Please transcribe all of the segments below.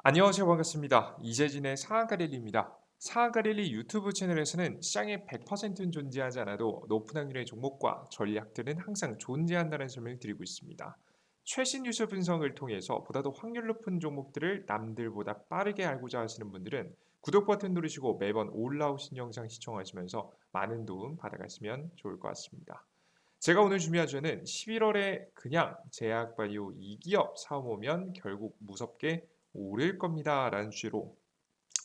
안녕하세요. 반갑습니다. 이재진의 상한가릴리입니다. 상한가릴리 유튜브 채널에서는 시장에 100%는 존재하지 않아도 높은 확률의 종목과 전략들은 항상 존재한다는 설명을 드리고 있습니다. 최신 뉴스 분석을 통해서 보다도 확률 높은 종목들을 남들보다 빠르게 알고자 하시는 분들은 구독 버튼 누르시고 매번 올라오신 영상 시청하시면서 많은 도움 받아가시면 좋을 것 같습니다. 제가 오늘 준비한 주제는 11월에 그냥 제약바이오 2기업 사모면 결국 무섭게 오를 겁니다. 라는 주제로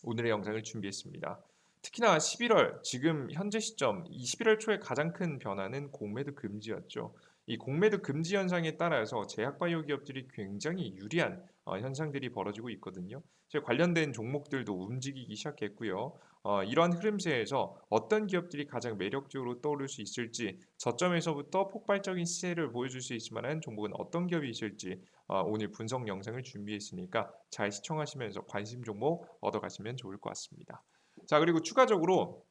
오늘의 영상을 준비했습니다. 특히나 11월, 지금 현재 시점, 이 11월 초에 가장 큰 변화는 공매도 금지였죠. 이 공매도 금지 현상에 따라서 제약바이오 기업들이 굉장히 유리한 현상들이 벌어지고 있거든요. 관련된 종목들도 움직이기 시작했고요. 이러한 흐름세에서 어떤 기업들이 가장 매력적으로 떠오를 수 있을지, 저점에서부터 폭발적인 시세를 보여줄 수 있을 만한 종목은 어떤 기업이 있을지 오늘 분석 영상을 준비했으니까 잘 시청하시면서 관심 종목 얻어가시면 좋을 것 같습니다. 자, 그리고 추가적으로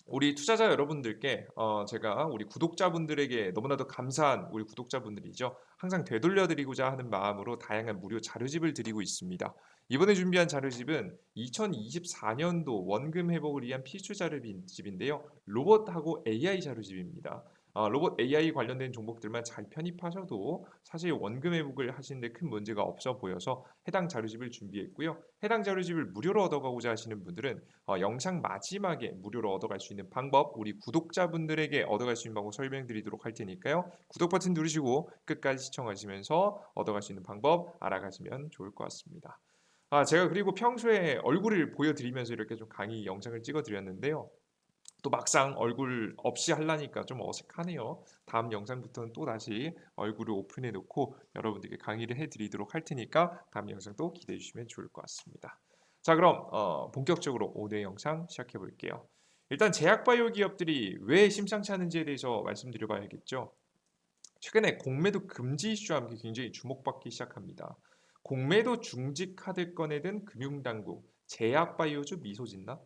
우리 투자자 여러분들께 제가 우리 구독자분들에게 너무나도 감사한 우리 구독자분들이죠. 항상 되돌려드리고자 하는 마음으로 다양한 무료 자료집을 드리고 있습니다. 이번에 준비한 자료집은 2024년도 원금 회복을 위한 필수 자료집인데요. 로봇하고 AI 자료집입니다. 로봇 AI 관련된 종목들만 잘 편입하셔도 사실 원금 회복을 하시는데 큰 문제가 없어 보여서 해당 자료집을 준비했고요. 해당 자료집을 무료로 얻어가고자 하시는 분들은 영상 마지막에 무료로 얻어갈 수 있는 방법, 우리 구독자분들에게 얻어갈 수 있는 방법 설명드리도록 할 테니까요. 구독 버튼 누르시고 끝까지 시청하시면서 얻어갈 수 있는 방법 알아가시면 좋을 것 같습니다. 제가 그리고 평소에 얼굴을 보여드리면서 이렇게 좀 강의 영상을 찍어드렸는데요. 또 막상 얼굴 없이 하려니까 좀 어색하네요. 다음 영상부터는 또 다시 얼굴을 오픈해 놓고 여러분들께 강의를 해드리도록 할 테니까 다음 영상도 기대해 주시면 좋을 것 같습니다. 자, 그럼 본격적으로 오늘 영상 시작해 볼게요. 일단 제약바이오 기업들이 왜 심상치 않은지에 대해서 말씀드려 봐야겠죠. 최근에 공매도 금지 이슈와 함께 굉장히 주목받기 시작합니다. 공매도 중지 카드 꺼내든 금융당국, 제약바이오주 미소짓나?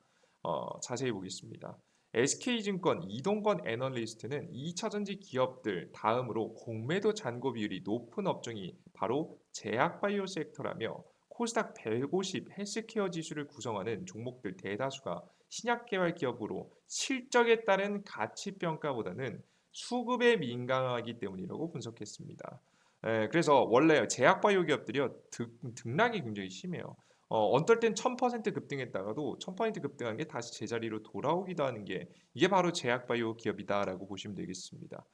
자세히 보겠습니다. SK증권 이동건 애널리스트는 2차전지 기업들 다음으로 공매도 잔고 비율이 높은 업종이 바로 제약바이오 섹터라며 코스닥 150 헬스케어 지수를 구성하는 종목들 대다수가 신약개발 기업으로 실적에 따른 가치평가보다는 수급에 민감하기 때문이라고 분석했습니다. 그래서 원래 제약바이오 기업들이요 등락이 굉장히 심해요. 어떨 땐 1000% 급등했다가도 1000% 급등한 게 다시 제자리로 돌아오기도 하는 게 이게 바로 제약바이오 기업이다라고 보시면 되겠습니다.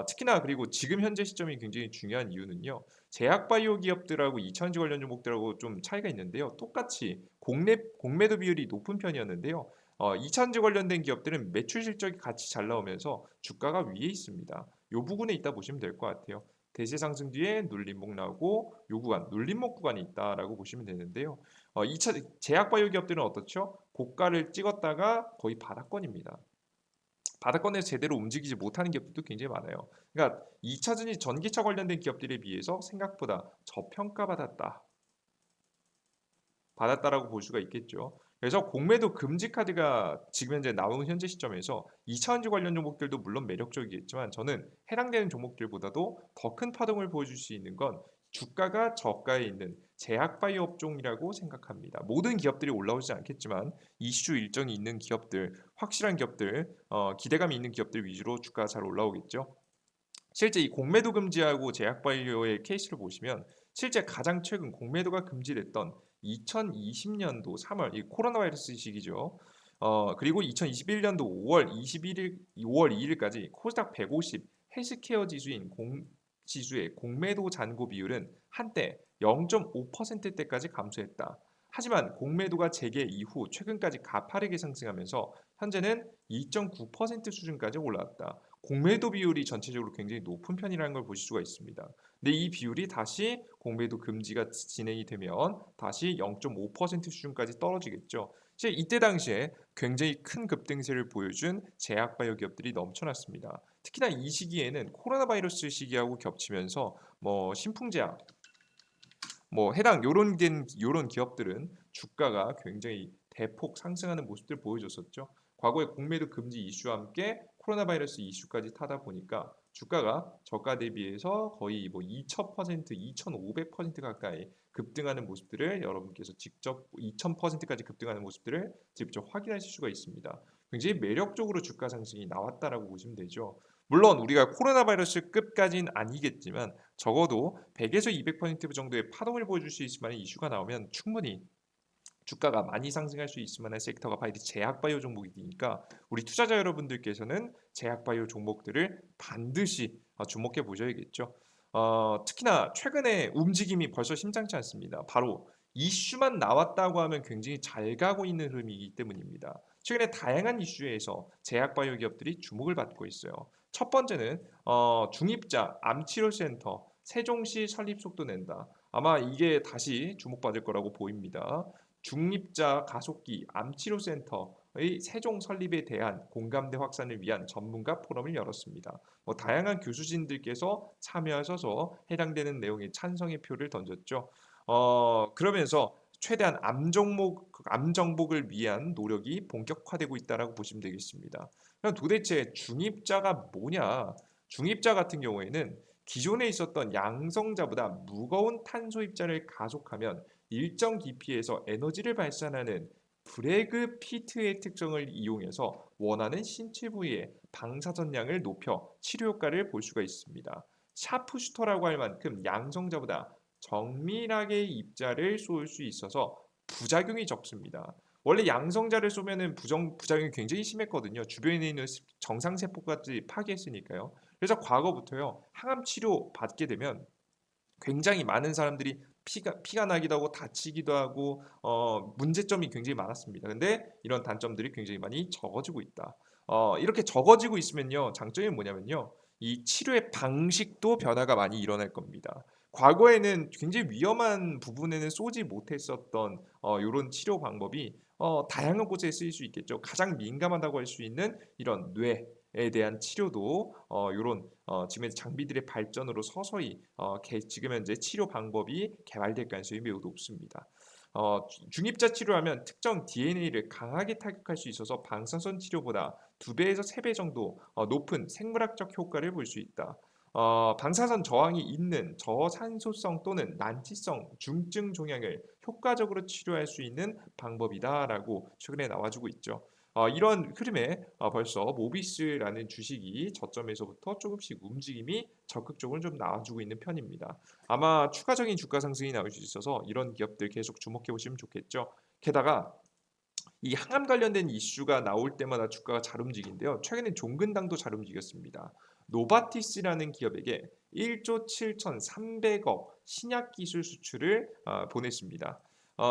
특히나 그리고 지금 현재 시점이 굉장히 중요한 이유는요. 제약바이오 기업들하고 이차전지 관련 종목들하고 좀 차이가 있는데요. 똑같이 공매도 비율이 높은 편이었는데요. 이차전지 관련된 기업들은 매출 실적이 같이 잘 나오면서 주가가 위에 있습니다. 이 부분에 있다 보시면 될 것 같아요. 대세 상승 뒤에 눌림목 나오고 요 구간, 눌림목 구간이 있다라고 보시면 되는데요. 2차 제약바이오 기업들은 어떻죠? 고가를 찍었다가 거의 바닥권입니다. 바닥권에서 제대로 움직이지 못하는 기업들도 굉장히 많아요. 그러니까 2차전지 전기차 관련된 기업들에 비해서 생각보다 저평가받았다. 받았다라고 볼 수가 있겠죠. 그래서 공매도 금지 카드가 지금 현재 나온 현재 시점에서 2차전지 관련 종목들도 물론 매력적이겠지만 저는 해당되는 종목들보다도 더 큰 파동을 보여줄 수 있는 건 주가가 저가에 있는 제약바이오 업종이라고 생각합니다. 모든 기업들이 올라오지 않겠지만 이슈 일정이 있는 기업들, 확실한 기업들, 기대감이 있는 기업들 위주로 주가가 잘 올라오겠죠. 실제 이 공매도 금지하고 제약바이오의 케이스를 보시면 실제 가장 최근 공매도가 금지됐던 2020년도 3월 이 코로나 바이러스 시기죠. 그리고 2021년도 5월 21일 5월 2일까지 코스닥 150 헬스케어 지수인 지수의 공매도 잔고 비율은 한때 0.5%대까지 감소했다. 하지만 공매도가 재개 이후 최근까지 가파르게 상승하면서 현재는 2.9% 수준까지 올라왔다. 공매도 비율이 전체적으로 굉장히 높은 편이라는 걸 보실 수가 있습니다. 근데 이 비율이 다시 공매도 금지가 진행이 되면 다시 0.5% 수준까지 떨어지겠죠. 이때 당시에 굉장히 큰 급등세를 보여준 제약바이오 기업들이 넘쳐났습니다. 특히나 이 시기에는 코로나 바이러스 시기하고 겹치면서 신풍제약, 해당 요런 기업들은 주가가 굉장히 대폭 상승하는 모습들 보여줬었죠. 과거에 공매도 금지 이슈와 함께 코로나 바이러스 이슈까지 타다 보니까 주가가 저가 대비해서 거의 2000%, 2500% 가까이 급등하는 모습들을 여러분께서 직접 2000%까지 급등하는 모습들을 직접 확인하실 수가 있습니다. 굉장히 매력적으로 주가 상승이 나왔다라고 보시면 되죠. 물론 우리가 코로나 바이러스급까지는 아니겠지만 적어도 100에서 200% 정도의 파동을 보여줄 수 있을 만한 이슈가 나오면 충분히 주가가 많이 상승할 수 있을 만한 섹터가 바로 제약바이오 종목이니까 우리 투자자 여러분들께서는 제약바이오 종목들을 반드시 주목해 보셔야겠죠. 특히나 최근에 움직임이 벌써 심상치 않습니다. 바로 이슈만 나왔다고 하면 굉장히 잘 가고 있는 흐름이기 때문입니다. 최근에 다양한 이슈에서 제약바이오 기업들이 주목을 받고 있어요. 첫 번째는 중입자 암치료센터 세종시 설립 속도 낸다. 아마 이게 다시 주목받을 거라고 보입니다. 중립자 가속기 암치료센터의 세종 설립에 대한 공감대 확산을 위한 전문가 포럼을 열었습니다. 다양한 교수진들께서 참여하셔서 해당되는 내용의 찬성의 표를 던졌죠. 그러면서 최대한 암 정복을 위한 노력이 본격화되고 있다라고 보시면 되겠습니다. 그럼 도대체 중입자가 뭐냐? 중입자 같은 경우에는 기존에 있었던 양성자보다 무거운 탄소 입자를 가속하면 일정 깊이에서 에너지를 발산하는 브래그 피트의 특성을 이용해서 원하는 신체 부위의 방사선량을 높여 치료 효과를 볼 수가 있습니다. 샤프슈터라고 할 만큼 양성자보다 정밀하게 입자를 쏠 수 있어서 부작용이 적습니다. 원래 양성자를 쏘면은 부작용이 굉장히 심했거든요. 주변에 있는 정상세포까지 파괴했으니까요. 그래서 과거부터요, 항암 치료 받게 되면 굉장히 많은 사람들이 피가 나기도 하고 다치기도 하고 문제점이 굉장히 많았습니다. 근데 이런 단점들이 굉장히 많이 적어지고 있다. 이렇게 적어지고 있으면요, 장점이 뭐냐면요, 이 치료의 방식도 변화가 많이 일어날 겁니다. 과거에는 굉장히 위험한 부분에는 쏘지 못했었던 이런 치료 방법이 다양한 곳에 쓰일 수 있겠죠. 가장 민감하다고 할 수 있는 이런 뇌에 대한 치료도 이런 지금 장비들의 발전으로 서서히 지금 현재 치료 방법이 개발될 가능성이 매우 높습니다. 중입자 치료하면 특정 DNA를 강하게 타격할 수 있어서 방사선 치료보다 2배에서 3배 정도 높은 생물학적 효과를 볼 수 있다. 방사선 저항이 있는 저산소성 또는 난치성 중증 종양을 효과적으로 치료할 수 있는 방법이다라고 최근에 나와주고 있죠. 이런 흐름에 벌써 모비스라는 주식이 저점에서부터 조금씩 움직임이 적극적으로 좀 나와주고 있는 편입니다. 아마 추가적인 주가 상승이 나올 수 있어서 이런 기업들 계속 주목해 보시면 좋겠죠. 게다가 이 항암 관련된 이슈가 나올 때마다 주가가 잘 움직이는데요. 최근에 종근당도 잘 움직였습니다. 노바티스라는 기업에게 1조 7,300억 신약 기술 수출을 보냈습니다.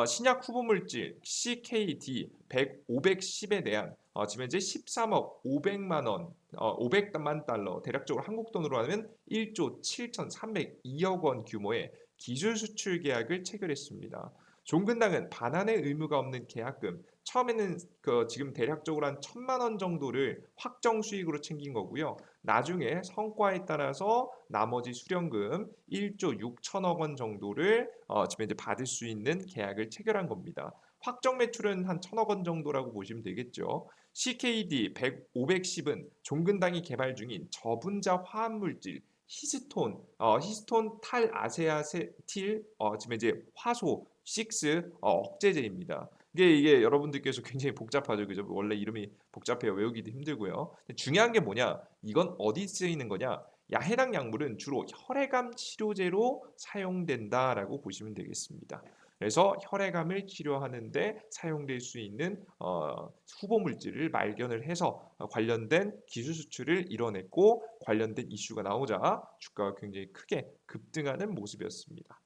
신약 후보 물질 CKD 510에 대한 지금 현재 13억 500만 원, 500만 달러, 대략적으로 한국 돈으로 하면 1조 7,302억 원 규모의 기술 수출 계약을 체결했습니다. 종근당은 반환의 의무가 없는 계약금, 처음에는 지금 대략적으로 한 1,000만 원 정도를 확정 수익으로 챙긴 거고요. 나중에 성과에 따라서 나머지 수령금 1조 6천억 원 정도를 지금 이제 받을 수 있는 계약을 체결한 겁니다. 확정 매출은 한 1,000억 원 정도라고 보시면 되겠죠. CKD 510은 종근당이 개발 중인 저분자 화합 물질 히스톤 탈아세아세틸 지금 이제 화소 6 억제제입니다. 이게 여러분들께서 굉장히 복잡하죠, 그죠? 원래 이름이 복잡해요, 외우기도 힘들고요. 근데 중요한 게 뭐냐? 이건 어디 쓰이는 거냐? 해당 약물은 주로 혈액암 치료제로 사용된다라고 보시면 되겠습니다. 그래서 혈액암을 치료하는데 사용될 수 있는 후보 물질을 발견을 해서 관련된 기술 수출을 이뤄냈고 관련된 이슈가 나오자 주가가 굉장히 크게 급등하는 모습이었습니다.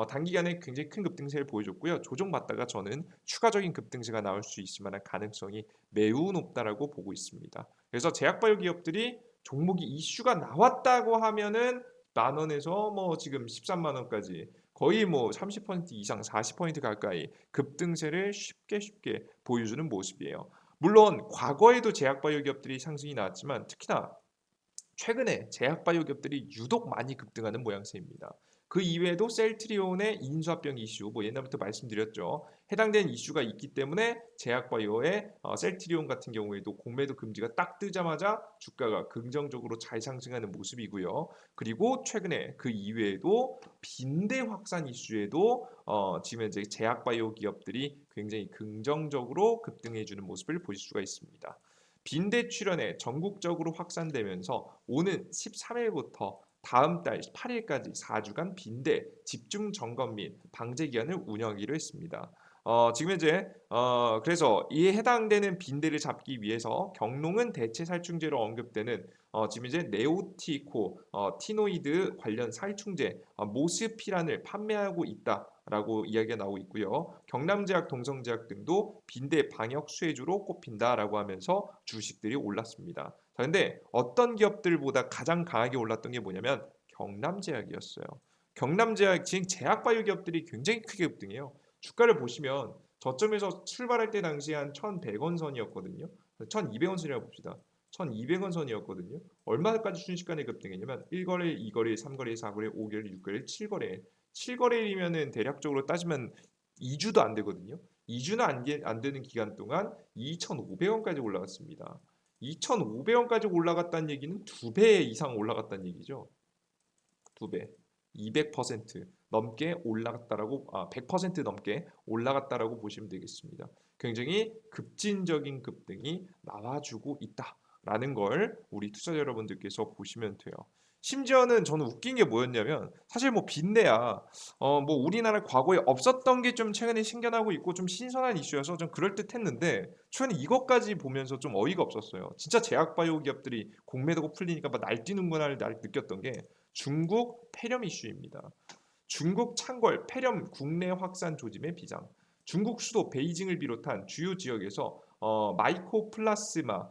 단기간에 굉장히 큰 급등세를 보여줬고요. 조정받다가 저는 추가적인 급등세가 나올 수 있을 만한 가능성이 매우 높다라고 보고 있습니다. 그래서 제약바이오 기업들이 종목이 이슈가 나왔다고 하면은 만 원에서 뭐 지금 13만 원까지 거의 뭐 30% 이상 40% 가까이 급등세를 쉽게 보여주는 모습이에요. 물론 과거에도 제약바이오 기업들이 상승이 나왔지만 특히나 최근에 제약바이오 기업들이 유독 많이 급등하는 모양새입니다. 그 이외에도 셀트리온의 인수합병 이슈, 뭐 옛날부터 말씀드렸죠. 해당되는 이슈가 있기 때문에 제약바이오의 셀트리온 같은 경우에도 공매도 금지가 딱 뜨자마자 주가가 긍정적으로 잘 상승하는 모습이고요. 그리고 최근에 그 이외에도 빈대 확산 이슈에도 지금 이제 제약바이오 기업들이 굉장히 긍정적으로 급등해주는 모습을 보실 수가 있습니다. 빈대 출현에 전국적으로 확산되면서 오는 13일부터 다음 달 8일까지 4주간 빈대 집중 점검 및 방제 기간을 운영하기로 했습니다. 지금 이제 그래서 이에 해당되는 빈대를 잡기 위해서 경농은 대체 살충제로 언급되는 지금 이제 네오티코 티노이드 관련 살충제 모스피란을 판매하고 있다라고 이야기가 나오고 있고요. 경남제약, 동성제약 등도 빈대 방역 수혜주로 꼽힌다라고 하면서 주식들이 올랐습니다. 자, 근데 어떤 기업들보다 가장 강하게 올랐던 게 뭐냐면 경남제약이었어요. 경남제약 지금 제약바이오 기업들이 굉장히 크게 급등해요. 주가를 보시면 저점에서 출발할 때 당시 한 1,100원 선이었거든요. 1,200원 선이라고 봅시다. 1,200원 선이었거든요. 얼마까지 순식간에 급등했냐면 1거래, 2거래, 3거래, 4거래, 5거래, 6거래, 7거래. 7거래이면은 대략적으로 따지면 2주도 안 되거든요. 2주는 안 되는 기간 동안 2,500원까지 올라갔습니다. 2,500원까지 올라갔다는 얘기는 2배 이상 올라갔다는 얘기죠. 2배. 200% 넘게 올라갔다라고 100% 넘게 올라갔다라고 보시면 되겠습니다. 굉장히 급진적인 급등이 나와주고 있다라는 걸 우리 투자자 여러분들께서 보시면 돼요. 심지어는 저는 웃긴 게 뭐였냐면 사실 뭐 빈대야 뭐 우리나라 과거에 없었던 게 좀 최근에 생겨나고 있고 좀 신선한 이슈여서 좀 그럴듯했는데 최근에 이것까지 보면서 좀 어이가 없었어요. 진짜 제약바이오 기업들이 공매도가 풀리니까 막 날뛰는구나를 느꼈던 게 중국 폐렴 이슈입니다. 중국 창궐 폐렴 국내 확산 조짐의 비장. 중국 수도 베이징을 비롯한 주요 지역에서 마이코플라즈마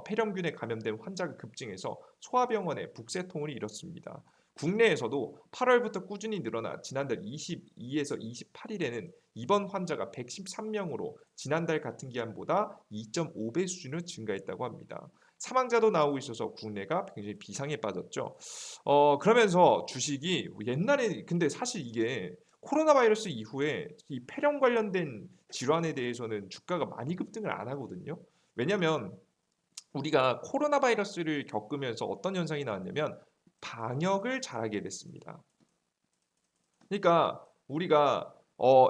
폐렴균에 감염된 환자가 급증해서 소아병원에 북새통을 일었습니다. 국내에서도 8월부터 꾸준히 늘어나 지난달 22에서 28일에는 입원 환자가 113명으로 지난달 같은 기간보다 2.5배 수준으로 증가했다고 합니다. 사망자도 나오고 있어서 국내가 굉장히 비상에 빠졌죠. 그러면서 주식이 옛날에 근데 사실 이게 코로나 바이러스 이후에 이 폐렴 관련된 질환에 대해서는 주가가 많이 급등을 안 하거든요. 왜냐하면 우리가 코로나 바이러스를 겪으면서 어떤 현상이 나왔냐면 방역을 잘하게 됐습니다. 그러니까 우리가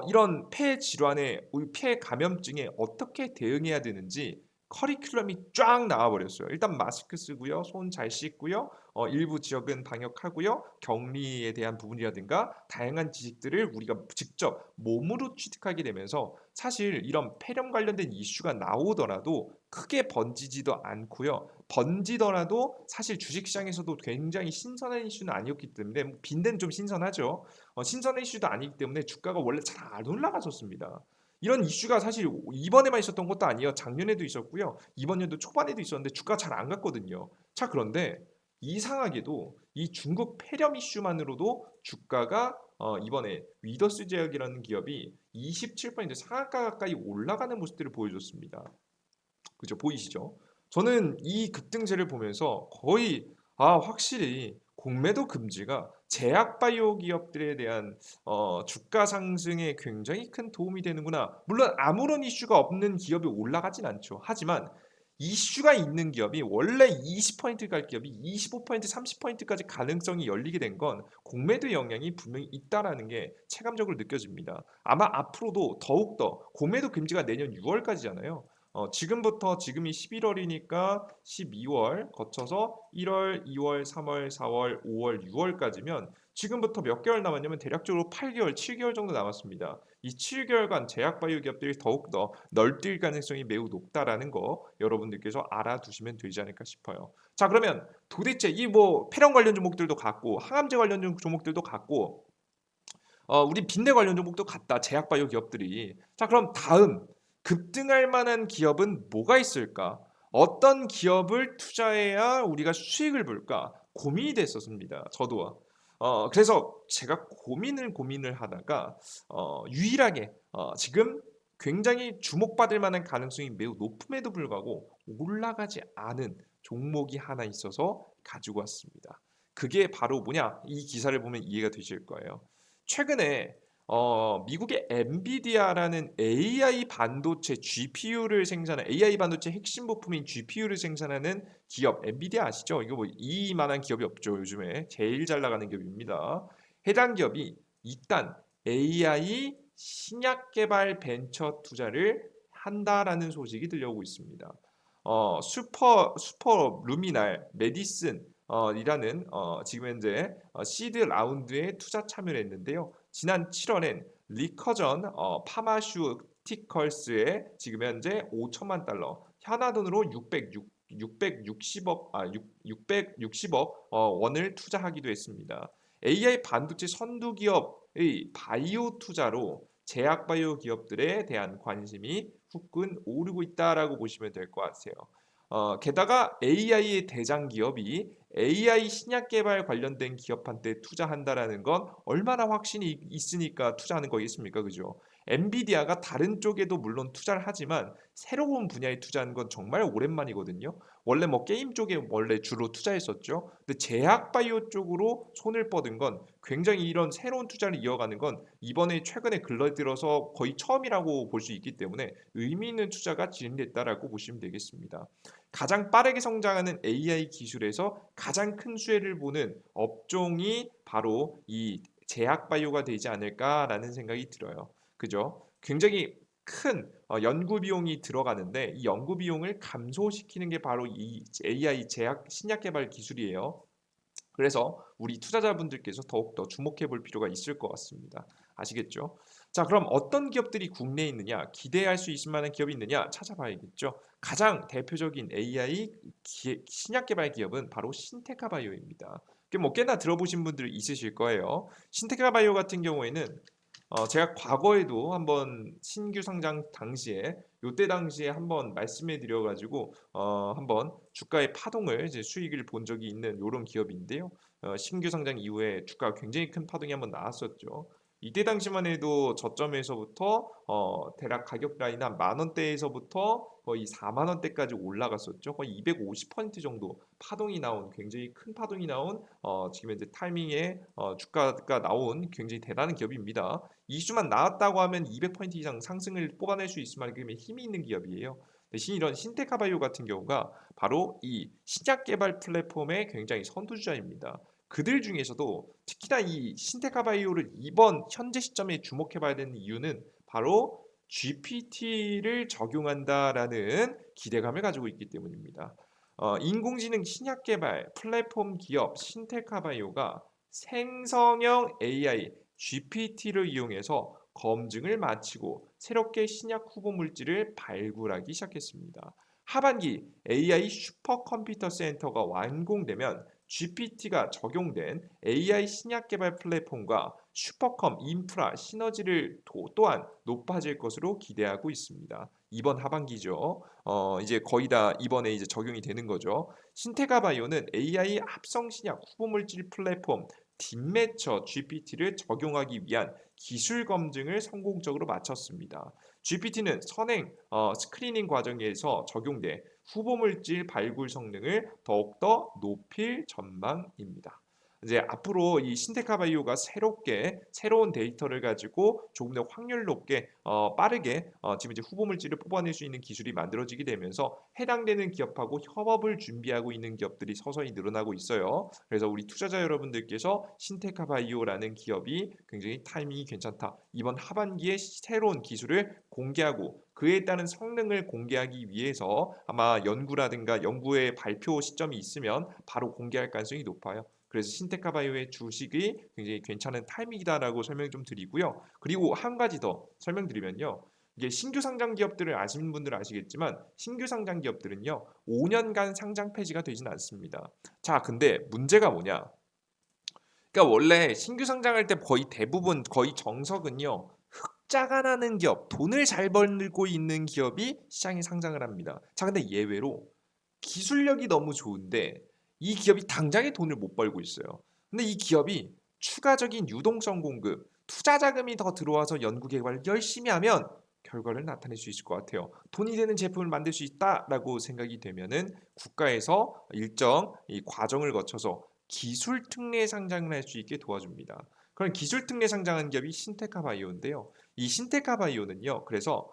이런 폐 질환에 폐 감염증에 어떻게 대응해야 되는지 커리큘럼이 쫙 나와 버렸어요. 일단 마스크 쓰고요. 손 잘 씻고요. 일부 지역은 방역하고요. 격리에 대한 부분이라든가 다양한 지식들을 우리가 직접 몸으로 취득하게 되면서 사실 이런 폐렴 관련된 이슈가 나오더라도 크게 번지지도 않고요. 번지더라도 사실 주식시장에서도 굉장히 신선한 이슈는 아니었기 때문에 뭐 빈대는 좀 신선하죠. 신선한 이슈도 아니기 때문에 주가가 원래 잘 안 올라갔었습니다. 이런 이슈가 사실 이번에만 있었던 것도 아니에요. 작년에도 있었고요. 이번 연도 초반에도 있었는데 주가가 잘 안 갔거든요. 자, 그런데 이상하게도 이 중국 폐렴 이슈만으로도 주가가 이번에 위더스 제약이라는 기업이 27% 상한가 가까이 올라가는 모습들을 보여줬습니다. 그죠? 보이시죠? 저는 이 급등세를 보면서 거의 확실히 공매도 금지가 제약 바이오 기업들에 대한 주가 상승에 굉장히 큰 도움이 되는구나. 물론 아무런 이슈가 없는 기업이 올라가진 않죠. 하지만 이슈가 있는 기업이 원래 20%갈 기업이 25%, 30%까지 가능성이 열리게 된 건 공매도 영향이 분명히 있다라는 게 체감적으로 느껴집니다. 아마 앞으로도 더욱더 공매도 금지가 내년 6월까지잖아요. 지금부터 지금이 11월이니까 12월 거쳐서 1월, 2월, 3월, 4월, 5월, 6월까지면 지금부터 몇 개월 남았냐면 대략적으로 8개월, 7개월 정도 남았습니다. 이 7개월간 제약바이오 기업들이 더욱더 널뛸 가능성이 매우 높다라는 거 여러분들께서 알아두시면 되지 않을까 싶어요. 자, 그러면 도대체 이 뭐 폐렴 관련 종목들도 같고 항암제 관련 종목들도 같고 우리 빈대 관련 종목도 같다. 제약바이오 기업들이. 자, 그럼 다음 급등할 만한 기업은 뭐가 있을까? 어떤 기업을 투자해야 우리가 수익을 볼까? 고민이 됐었습니다. 저도. 그래서 제가 고민을 하다가 유일하게 지금 굉장히 주목받을 만한 가능성이 매우 높음에도 불구하고 올라가지 않은 종목이 하나 있어서 가지고 왔습니다. 그게 바로 뭐냐? 이 기사를 보면 이해가 되실 거예요. 최근에 미국의 엔비디아라는 AI 반도체 GPU를 생산하는 AI 반도체 핵심 부품인 GPU를 생산하는 기업 엔비디아 아시죠? 이거 뭐 이만한 기업이 없죠. 요즘에 제일 잘 나가는 기업입니다. 해당 기업이 이딴 AI 신약 개발 벤처 투자를 한다라는 소식이 들려오고 있습니다. 슈퍼 루미날 메디슨 이라는 지금 현재 시드 라운드에 투자 참여를 했는데요. 지난 7월엔 리커전 파마슈티컬스에 지금 현재 5천만 달러, 현화 돈으로 660억 원을 투자하기도 했습니다. AI 반도체 선두 기업의 바이오 투자로 제약 바이오 기업들에 대한 관심이 후끈 오르고 있다라고 보시면 될 것 같아요. 게다가 AI의 대장 기업이 AI 신약 개발 관련된 기업한테 투자한다라는 건 얼마나 확신이 있으니까 투자하는 거겠습니까? 그죠? 엔비디아가 다른 쪽에도 물론 투자를 하지만 새로운 분야에 투자하는 건 정말 오랜만이거든요. 원래 뭐 게임 쪽에 원래 주로 투자했었죠. 근데 제약 바이오 쪽으로 손을 뻗은 건 굉장히 이런 새로운 투자를 이어가는 건 이번에 최근에 들어서 거의 처음이라고 볼 수 있기 때문에 의미 있는 투자가 진행됐다라고 보시면 되겠습니다. 가장 빠르게 성장하는 AI 기술에서 가장 큰 수혜를 보는 업종이 바로 이 제약 바이오가 되지 않을까라는 생각이 들어요. 그죠? 굉장히 큰 연구 비용이 들어가는데 이 연구 비용을 감소시키는 게 바로 이 AI 제약 신약 개발 기술이에요. 그래서 우리 투자자분들께서 더욱더 주목해 볼 필요가 있을 것 같습니다. 아시겠죠? 자, 그럼 어떤 기업들이 국내에 있느냐, 기대할 수 있을 만한 기업이 있느냐 찾아봐야겠죠. 가장 대표적인 AI 신약 개발 기업은 바로 신테카 바이오입니다. 뭐 꽤나 들어보신 분들 있으실 거예요. 신테카 바이오 같은 경우에는 제가 과거에도 한번 신규 상장 당시에 요때 당시에 한번 말씀해 드려 가지고 한번 주가의 파동을 이제 수익을 본 적이 있는 요런 기업인데요. 신규 상장 이후에 주가가 굉장히 큰 파동이 한번 나왔었죠. 이때 당시만 해도 저점에서부터 대략 가격 라인 한 만 원대에서부터 거의 4만 원대까지 올라갔었죠. 거의 250% 정도 파동이 나온 굉장히 큰 파동이 나온 지금 현재 타이밍에 주가가 나온 굉장히 대단한 기업입니다. 이슈만 나왔다고 하면 200% 이상 상승을 뽑아낼 수 있을 만큼의 힘이 있는 기업이에요. 대신 이런 신테카바이오 같은 경우가 바로 이 신약 개발 플랫폼의 굉장히 선두주자입니다. 그들 중에서도 특히나 이 신테카바이오를 이번 현재 시점에 주목해봐야 되는 이유는 바로 GPT를 적용한다라는 기대감을 가지고 있기 때문입니다. 인공지능 신약 개발 플랫폼 기업 신테카바이오가 생성형 AI GPT를 이용해서 검증을 마치고 새롭게 신약 후보 물질을 발굴하기 시작했습니다. 하반기 AI 슈퍼컴퓨터 센터가 완공되면 GPT가 적용된 AI 신약 개발 플랫폼과 슈퍼컴 인프라 시너지를 또한 높아질 것으로 기대하고 있습니다. 이번 하반기죠. 이제 거의 다 이번에 이제 적용이 되는 거죠. 신테가 바이오는 AI 합성 신약 후보 물질 플랫폼 딥매처 GPT를 적용하기 위한 기술 검증을 성공적으로 마쳤습니다. GPT는 선행 스크리닝 과정에서 적용돼 후보 물질 발굴 성능을 더욱더 높일 전망입니다. 이제 앞으로 이 신테카바이오가 새롭게 새로운 데이터를 가지고 조금 더 확률 높게 빠르게 지금 이제 후보 물질을 뽑아낼 수 있는 기술이 만들어지게 되면서 해당되는 기업하고 협업을 준비하고 있는 기업들이 서서히 늘어나고 있어요. 그래서 우리 투자자 여러분들께서 신테카바이오라는 기업이 굉장히 타이밍이 괜찮다. 이번 하반기에 새로운 기술을 공개하고 그에 따른 성능을 공개하기 위해서 아마 연구라든가 연구의 발표 시점이 있으면 바로 공개할 가능성이 높아요. 그래서 신테카바이오의 주식이 굉장히 괜찮은 타이밍이다라고 설명 좀 드리고요. 그리고 한 가지 더 설명드리면요. 이게 신규 상장 기업들을 아시는 분들은 아시겠지만 신규 상장 기업들은요. 5년간 상장 폐지가 되진 않습니다. 자, 근데 문제가 뭐냐? 그러니까 원래 신규 상장할 때 거의 대부분 거의 정석은요. 흑자가 나는 기업, 돈을 잘 벌고 있는 기업이 시장에 상장을 합니다. 자, 근데 예외로 기술력이 너무 좋은데 이 기업이 당장에 돈을 못 벌고 있어요. 근데 이 기업이 추가적인 유동성 공급, 투자 자금이 더 들어와서 연구 개발을 열심히 하면 결과를 나타낼 수 있을 것 같아요. 돈이 되는 제품을 만들 수 있다라고 생각이 되면은 국가에서 일정 이 과정을 거쳐서 기술 특례 상장을 할 수 있게 도와줍니다. 그런 기술 특례 상장한 기업이 신테카 바이오인데요. 이 신테카 바이오는요. 그래서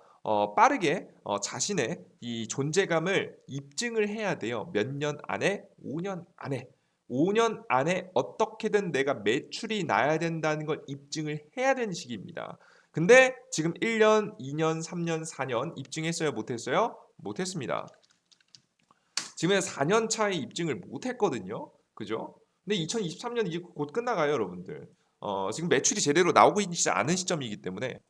빠르게 자신의 이 존재감을 입증을 해야 돼요. 몇 년 안에? 5년 안에. 5년 안에 어떻게든 내가 매출이 나야 된다는 걸 입증을 해야 되는 시기입니다. 근데 지금 1년, 2년, 3년, 4년 입증했어요? 못했어요? 못했습니다. 지금 4년 차에 입증을 못했거든요. 그죠? 근데 2023년 이제 곧 끝나가요, 여러분들. 지금 매출이 제대로 나오고 있지 않은 시점이기 때문에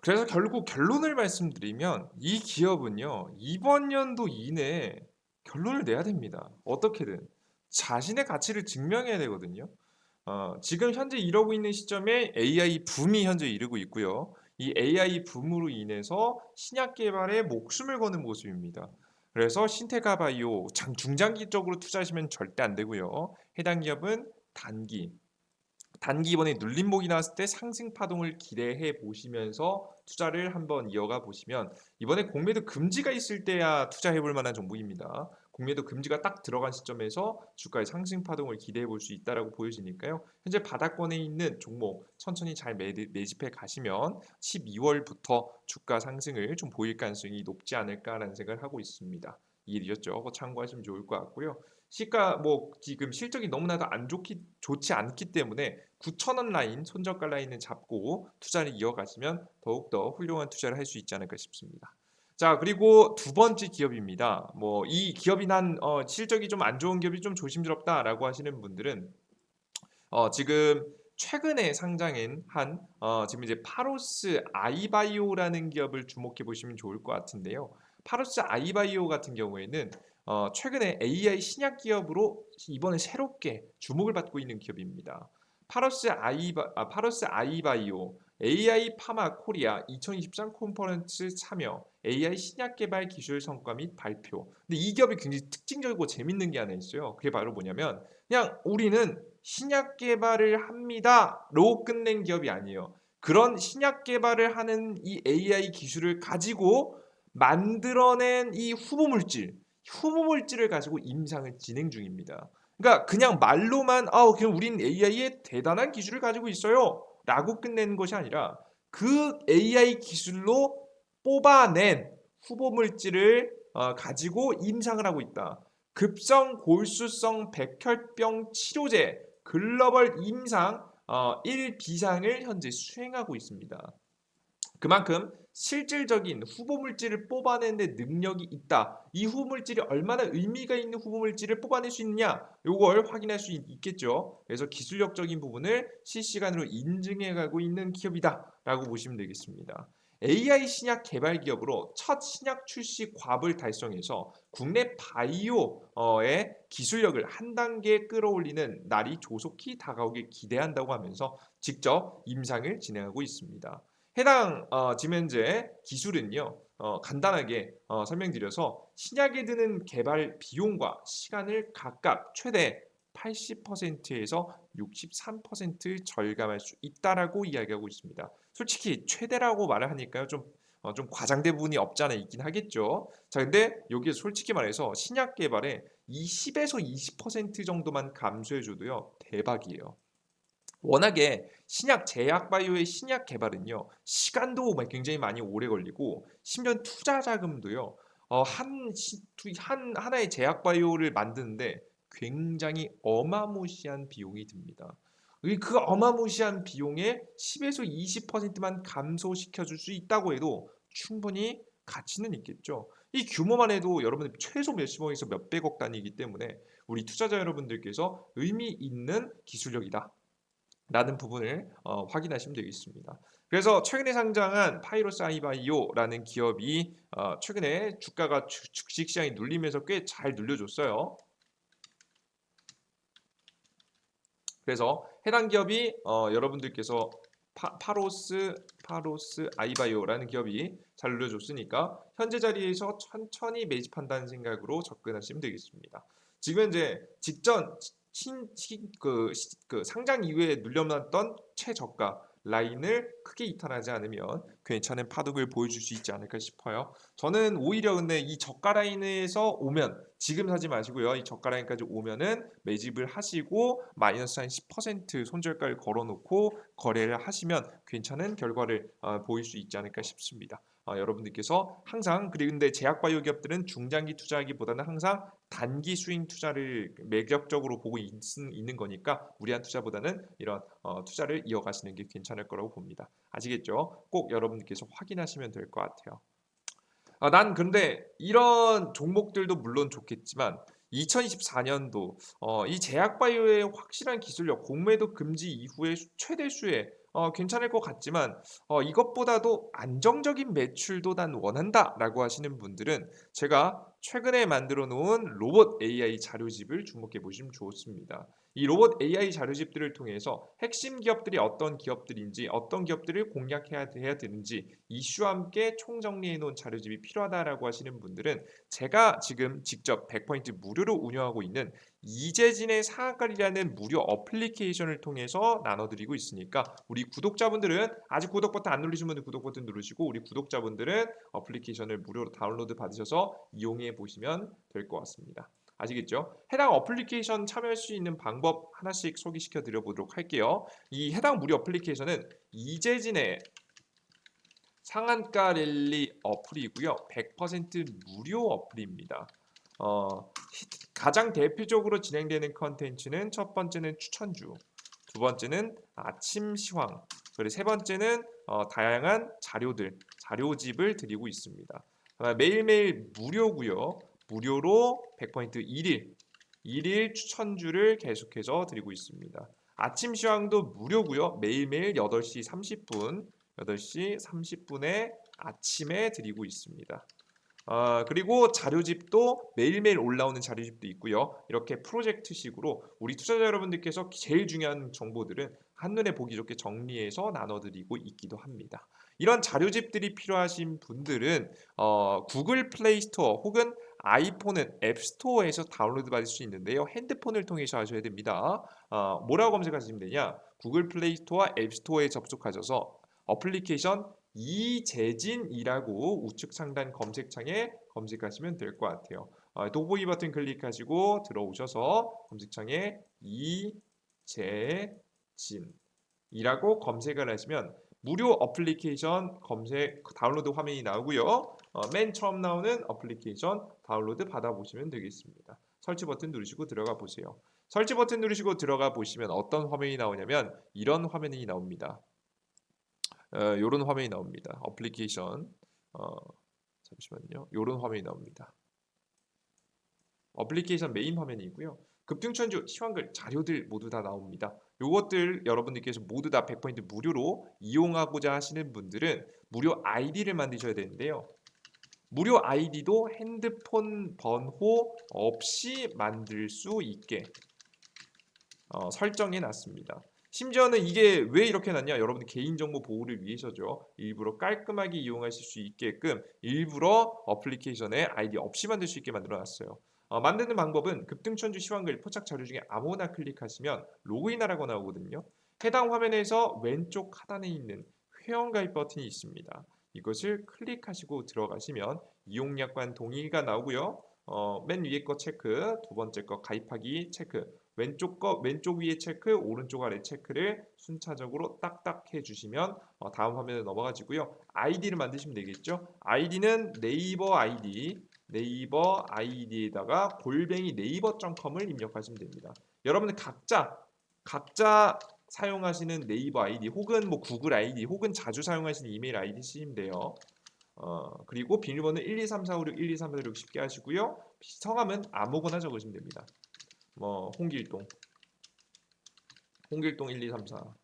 그래서 결국 결론을 말씀드리면 이 기업은요, 이번 연도 이내에 결론을 내야 됩니다. 어떻게든 자신의 가치를 증명해야 되거든요. 지금 현재 이러고 있는 시점에 AI 붐이 현재 이르고 있고요. 이 AI 붐으로 인해서 신약 개발에 목숨을 거는 모습입니다. 그래서 신테가 바이오 중장기적으로 투자하시면 절대 안 되고요. 해당 기업은 단기 이번에 눌림목이 나왔을 때 상승 파동을 기대해 보시면서 투자를 한번 이어가 보시면 이번에 공매도 금지가 있을 때야 투자해 볼 만한 종목입니다. 공매도 금지가 딱 들어간 시점에서 주가의 상승 파동을 기대해 볼 수 있다라고 보여지니까요. 현재 바닥권에 있는 종목 천천히 잘 매집해 가시면 12월부터 주가 상승을 좀 보일 가능성이 높지 않을까라는 생각을 하고 있습니다. 이해되셨죠? 그거 참고하시면 좋을 것 같고요. 시가 뭐 지금 실적이 너무나도 좋지 않기 때문에 9,000원 라인 손저가 라인을 잡고 투자를 이어가시면 더욱더 훌륭한 투자를 할 수 있지 않을까 싶습니다. 자, 그리고 두 번째 기업입니다. 뭐 이 기업이 실적이 좀 안 좋은 기업이 좀 조심스럽다라고 하시는 분들은 지금 최근에 상장한 지금 이제 파로스 아이바이오라는 기업을 주목해 보시면 좋을 것 같은데요. 파로스 아이바이오 같은 경우에는 최근에 AI 신약 기업으로 이번에 새롭게 주목을 받고 있는 기업입니다. 파로스 아이바이오 AI 파마 코리아 2023 컨퍼런스 참여 AI 신약 개발 기술 성과 및 발표. 근데 이 기업이 굉장히 특징적이고 재밌는 게 하나 있어요. 그게 바로 뭐냐면 그냥 우리는 신약 개발을 합니다로 끝낸 기업이 아니에요. 그런 신약 개발을 하는 이 AI 기술을 가지고 만들어낸 이 후보물질을 가지고 임상을 진행 중입니다. 그러니까 그냥 말로만 그냥 우린 AI의 대단한 기술을 가지고 있어요라고 끝내는 것이 아니라 그 AI 기술로 뽑아낸 후보물질을 가지고 임상을 하고 있다. 급성 골수성 백혈병 치료제 글로벌 임상 1비상을 현재 수행하고 있습니다. 그만큼 실질적인 후보물질을 뽑아내는 데 능력이 있다. 이 후보물질이 얼마나 의미가 있는 후보물질을 뽑아낼 수 있느냐, 이걸 확인할 수 있겠죠. 그래서 기술력적인 부분을 실시간으로 인증해가고 있는 기업이다라고 보시면 되겠습니다. AI 신약 개발 기업으로 첫 신약 출시 과를 달성해서 국내 바이오의 기술력을 한 단계 끌어올리는 날이 조속히 다가오길 기대한다고 하면서 직접 임상을 진행하고 있습니다. 해당 지금 현재 기술은요. 간단하게 설명드려서 신약에 드는 개발 비용과 시간을 각각 최대 80%에서 63% 절감할 수 있다라고 이야기하고 있습니다. 솔직히 최대라고 말을 하니까요. 좀 과장된 부분이 없지 않아 있긴 하겠죠. 자, 근데 여기에 솔직히 말해서 신약 개발에 이 10에서 20% 정도만 감소해줘도요. 대박이에요. 워낙에 제약 바이오의 신약 개발은요. 시간도 굉장히 많이 오래 걸리고 심지어 투자 자금도요. 하나의 제약 바이오를 만드는데 굉장히 어마무시한 비용이 듭니다. 그 어마무시한 비용의 10에서 20%만 감소시켜 줄 수 있다고 해도 충분히 가치는 있겠죠. 이 규모만 해도 여러분들 최소 몇십억에서 몇백억 단위이기 때문에 우리 투자자 여러분들께서 의미 있는 기술력이다. 라는 부분을 확인하시면 되겠습니다. 그래서 최근에 상장한 파이로스 아이바이오라는 기업이 최근에 주가가 주식시장이 눌리면서 꽤 잘 눌려줬어요. 그래서 해당 기업이 여러분들께서 파로스 아이바이오라는 기업이 잘 눌려줬으니까 현재 자리에서 천천히 매집한다는 생각으로 접근하시면 되겠습니다. 지금 이제 직전 그 상장 이후에 눌려놨던 최저가 라인을 크게 이탈하지 않으면 괜찮은 파동을 보여줄 수 있지 않을까 싶어요. 저는 오히려 근데 이 저가 라인에서 오면 지금 사지 마시고요. 이 저가 라인까지 오면은 매집을 하시고 마이너스 한 10% 손절가를 걸어놓고 거래를 하시면 괜찮은 결과를 보일 수 있지 않을까 싶습니다. 여러분들께서 항상 그리고 근데 제약바이오 기업들은 중장기 투자하기보다는 항상 단기 스윙 투자를 매력적으로 보고 있는 거니까 무리한 투자보다는 이런 투자를 이어가시는 게 괜찮을 거라고 봅니다. 아시겠죠? 꼭 여러분들께서 확인하시면 될 것 같아요. 난 근데 이런 종목들도 물론 좋겠지만 2024년도 이 제약바이오의 확실한 기술력, 공매도 금지 이후의 최대 수혜 괜찮을 것 같지만 이것보다도 안정적인 매출도 난 원한다라고 하시는 분들은 제가 최근에 만들어 놓은 로봇 AI 자료집을 주목해 보시면 좋습니다. 이 로봇 AI 자료집들을 통해서 핵심 기업들이 어떤 기업들인지 어떤 기업들을 공략해야 되는지 이슈와 함께 총정리해 놓은 자료집이 필요하다라고 하시는 분들은 제가 지금 직접 100% 무료로 운영하고 있는 이재진의 상한가리라는 무료 어플리케이션을 통해서 나눠드리고 있으니까 우리 구독자분들은 아직 구독 버튼 안 누르신 분들 구독 버튼 누르시고 우리 구독자분들은 어플리케이션을 무료로 다운로드 받으셔서 이용해 보시면 될 것 같습니다. 아시겠죠? 해당 어플리케이션 참여할 수 있는 방법 하나씩 소개시켜 드려 보도록 할게요. 이 해당 무료 어플리케이션은 이재진의 상한가 랠리 어플이고요. 100% 무료 어플입니다. 가장 대표적으로 진행되는 컨텐츠는 첫 번째는 추천주, 두 번째는 아침 시황, 그리고 세 번째는 다양한 자료집을 드리고 있습니다. 매일매일 무료고요. 무료로 100% 일일 추천주를 계속해서 드리고 있습니다. 아침 시황도 무료고요. 매일매일 8시 30분에 아침에 드리고 있습니다. 그리고 자료집도 매일매일 올라오는 자료집도 있고요. 이렇게 프로젝트식으로 우리 투자자 여러분들께서 제일 중요한 정보들은 한눈에 보기 좋게 정리해서 나눠드리고 있기도 합니다. 이런 자료집들이 필요하신 분들은 구글 플레이 스토어 혹은 아이폰은 앱스토어에서 다운로드 받을 수 있는데요. 핸드폰을 통해서 하셔야 됩니다. 뭐라고 검색하시면 되냐? 구글 플레이 스토어와 앱스토어에 접속하셔서 어플리케이션 이재진이라고 우측 상단 검색창에 검색하시면 될 것 같아요. 돋보기 버튼 클릭하시고 들어오셔서 검색창에 이재진이라고 검색을 하시면 무료 어플리케이션 검색 다운로드 화면이 나오고요. 맨 처음 나오는 어플리케이션 다운로드 받아보시면 되겠습니다. 설치 버튼 누르시고 들어가 보세요. 설치 버튼 누르시고 들어가 보시면 어떤 화면이 나오냐면 이런 화면이 나옵니다. 이런 화면이 나옵니다. 어플리케이션 잠시만요. 이런 화면이 나옵니다. 어플리케이션 메인 화면이고요. 급등천주, 시황글, 자료들 모두 다 나옵니다. 이것들 여러분들께서 모두 다 100% 무료로 이용하고자 하시는 분들은 무료 아이디를 만드셔야 되는데요. 무료 아이디도 핸드폰 번호 없이 만들 수 있게 설정해 놨습니다. 심지어는 이게 왜 이렇게 놨냐? 여러분들 개인정보 보호를 위해서죠. 일부러 깔끔하게 이용하실 수 있게끔 일부러 어플리케이션에 아이디 없이 만들 수 있게 만들어 놨어요. 만드는 방법은 급등천주 시황글 포착 자료 중에 아무나 클릭하시면 로그인하라고 나오거든요. 해당 화면에서 왼쪽 하단에 있는 회원가입 버튼이 있습니다. 이것을 클릭하시고 들어가시면 이용약관 동의가 나오고요. 맨 위에 거 체크, 두 번째 거 가입하기 체크, 왼쪽 위에 체크, 오른쪽 아래 체크를 순차적으로 딱딱 해주시면 다음 화면에 넘어가지고요. 아이디를 만드시면 되겠죠. 아이디는 네이버 아이디에다가 골뱅이 네이버.com을 입력하시면 됩니다. 여러분들 각자 사용하시는 네이버 아이디 혹은 뭐 구글 아이디 혹은 자주 사용하시는 이메일 아이디 쓰시면 돼요. 그리고 비밀번호 1234561 12346 쉽게 하시고요. 성함은 아무거나 적으시면 됩니다. 뭐 홍길동 1234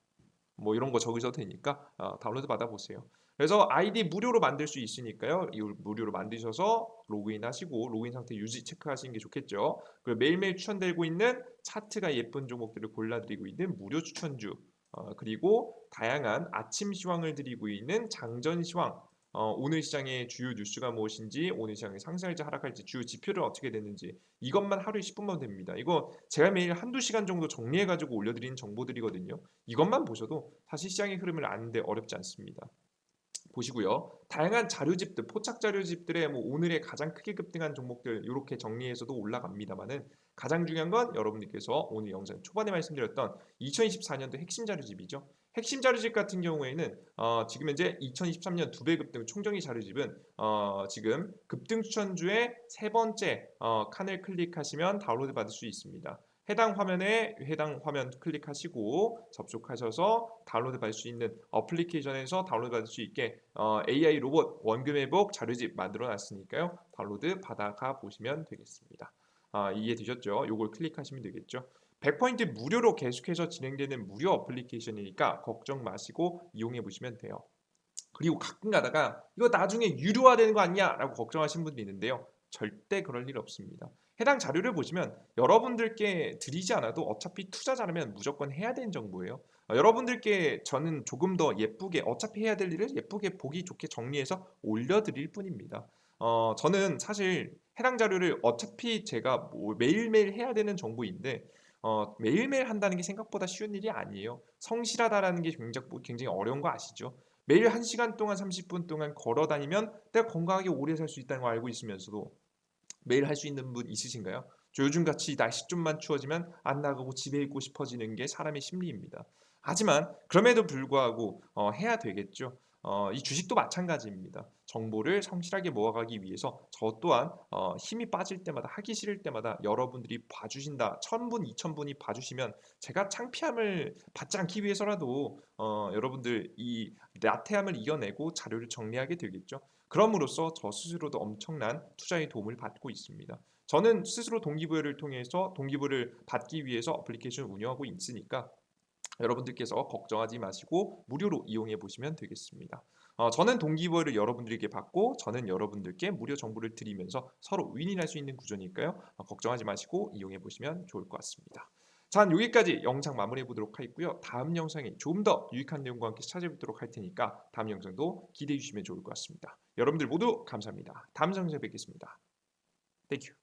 뭐 이런 거 적으셔도 되니까 다운로드 받아보세요. 그래서 아이디 무료로 만들 수 있으니까요. 이 무료로 만드셔서 로그인 하시고 로그인 상태 유지 체크하시는 게 좋겠죠. 그리고 매일매일 추천되고 있는 차트가 예쁜 종목들을 골라드리고 있는 무료 추천주 그리고 다양한 아침 시황을 드리고 있는 장전 시황 오늘 시장의 주요 뉴스가 무엇인지, 오늘 시장이 상승할지 하락할지 주요 지표를 어떻게 됐는지 이것만 하루에 10분만 됩니다. 이거 제가 매일 한두 시간 정도 정리해 가지고 올려드리는 정보들이거든요. 이것만 보셔도 다시 시장의 흐름을 아는데 어렵지 않습니다. 보시고요. 다양한 자료집들, 포착 자료집들의 뭐 오늘의 가장 크게 급등한 종목들 이렇게 정리해서도 올라갑니다만은 가장 중요한 건 여러분들께서 오늘 영상 초반에 말씀드렸던 2024년도 핵심 자료집이죠. 핵심 자료집 같은 경우에는 지금 현재 2023년 두 배 급등 총정리 자료집은 지금 급등 추천주의 세 번째 칸을 클릭하시면 다운로드 받을 수 있습니다. 해당 화면에 해당 화면 클릭하시고 접속하셔서 다운로드 받을 수 있는 어플리케이션에서 다운로드 받을 수 있게 AI 로봇 원금 회복 자료집 만들어 놨으니까요. 다운로드 받아가 보시면 되겠습니다. 이해되셨죠? 요걸 클릭하시면 되겠죠. 100포인트 무료로 계속해서 진행되는 무료 어플리케이션이니까 걱정 마시고 이용해 보시면 돼요. 그리고 가끔 가다가 이거 나중에 유료화되는 거 아니야? 라고 걱정하시는 분도 있는데요. 절대 그럴 일 없습니다. 해당 자료를 보시면 여러분들께 드리지 않아도 어차피 투자자라면 무조건 해야 되는 정보예요. 여러분들께 저는 조금 더 예쁘게 어차피 해야 될 일을 예쁘게 보기 좋게 정리해서 올려드릴 뿐입니다. 저는 사실 해당 자료를 어차피 제가 뭐 매일매일 해야 되는 정보인데 매일매일 한다는 게 생각보다 쉬운 일이 아니에요. 성실하다라는 게 굉장히 어려운 거 아시죠? 매일 1시간 동안 30분 동안 걸어 다니면 내가 건강하게 오래 살 수 있다는 걸 알고 있으면서도 매일 할 수 있는 분 있으신가요? 저 요즘같이 날씨 좀만 추워지면 안 나가고 집에 있고 싶어지는 게 사람의 심리입니다. 하지만 그럼에도 불구하고 해야 되겠죠. 이 주식도 마찬가지입니다. 정보를 성실하게 모아가기 위해서 저 또한 힘이 빠질 때마다 하기 싫을 때마다 여러분들이 봐주신다. 1,000분, 2,000분이 봐주시면 제가 창피함을 받지 않기 위해서라도 여러분들 이 나태함을 이겨내고 자료를 정리하게 되겠죠. 그럼으로써 저 스스로도 엄청난 투자의 도움을 받고 있습니다. 저는 스스로 동기부여를 통해서 동기부여를 받기 위해서 어플리케이션을 운영하고 있으니까 여러분들께서 걱정하지 마시고 무료로 이용해 보시면 되겠습니다. 저는 동기부여를 여러분들에게 받고 저는 여러분들께 무료 정보를 드리면서 서로 윈윈할 수 있는 구조니까요. 걱정하지 마시고 이용해 보시면 좋을 것 같습니다. 자, 여기까지 영상 마무리해 보도록 하겠고요. 다음 영상에 좀 더 유익한 내용과 함께 찾아뵙도록 할 테니까 다음 영상도 기대해 주시면 좋을 것 같습니다. 여러분들 모두 감사합니다. 다음 영상에 뵙겠습니다. 땡큐.